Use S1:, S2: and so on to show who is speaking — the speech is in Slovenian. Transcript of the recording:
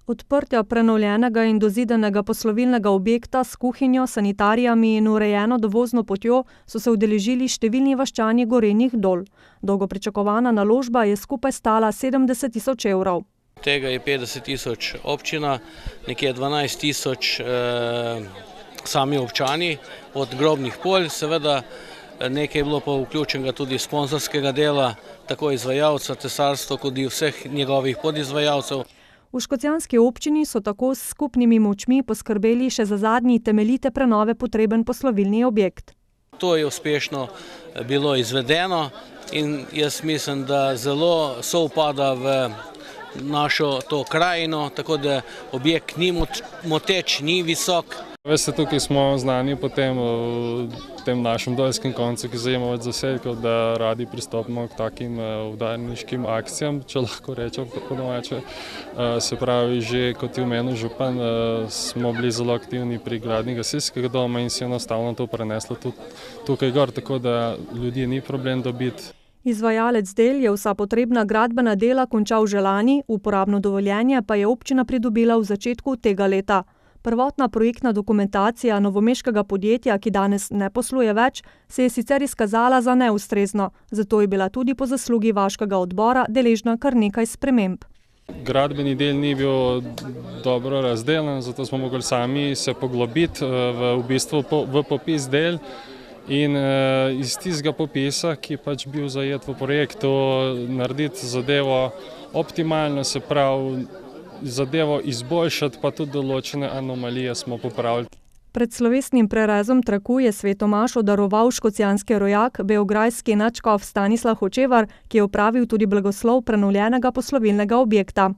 S1: Odprtja prenovljenega in dozidanega poslovilnega objekta s kuhinjo, sanitarijami in urejeno dovozno potjo so se udeležili številni vaščani Gorenjih Dol. Dolgo pričakovana naložba je skupaj stala 70 tisoč evrov.
S2: Tega je 50 tisoč občina, nekje 12 tisoč sami občani od Grobnih polj, seveda nekaj je bilo pa vključenega tudi sponzorskega dela, tako izvajalca, tesarstva, kot i vseh njegovih podizvajalcev.
S1: V škocjanski občini so tako s skupnimi močmi poskrbeli še za zadnji temeljite prenove potreben poslovilni objekt.
S2: To je uspešno bilo izvedeno in jaz mislim, da zelo sovpada v našo to krajino, tako da objekt ni moteč, ni visok.
S3: Veste, tukaj smo znani po tem našem dolskem koncu, ki zajema več zaselkov, da radi pristopimo k takim udarniškim akcijam, če lahko rečem po domače. Se pravi, že kot je omenil župan, smo bili zelo aktivni pri gradnji gasilskega doma in se enostavno to preneslo tudi tukaj gor, tako da ljudi ni problem dobiti.
S1: Izvajalec del je vsa potrebna gradbena dela končal že lani, uporabno dovoljenje pa je občina pridobila v začetku tega leta. Prvotna projektna dokumentacija novomeškega podjetja, ki danes ne posluje več, se je sicer izkazala za neustrezno, zato je bila tudi po zaslugi vaškega odbora deležna kar nekaj sprememb.
S3: Gradbeni del ni bil dobro razdeljen, zato smo mogli sami se poglobiti v popis del. In iz tistega popisa, ki je pač bil zajet v projektu, narediti zadevo optimalno, se pravi zadevo izboljšati, pa tudi določene anomalije smo popravili.
S1: Pred slovesnim prerezom traku je svetomašo daroval škocjanski rojak, beograjski nadškof Stanislav Hočevar, ki je opravil tudi blagoslov prenovljenega poslovilnega objekta.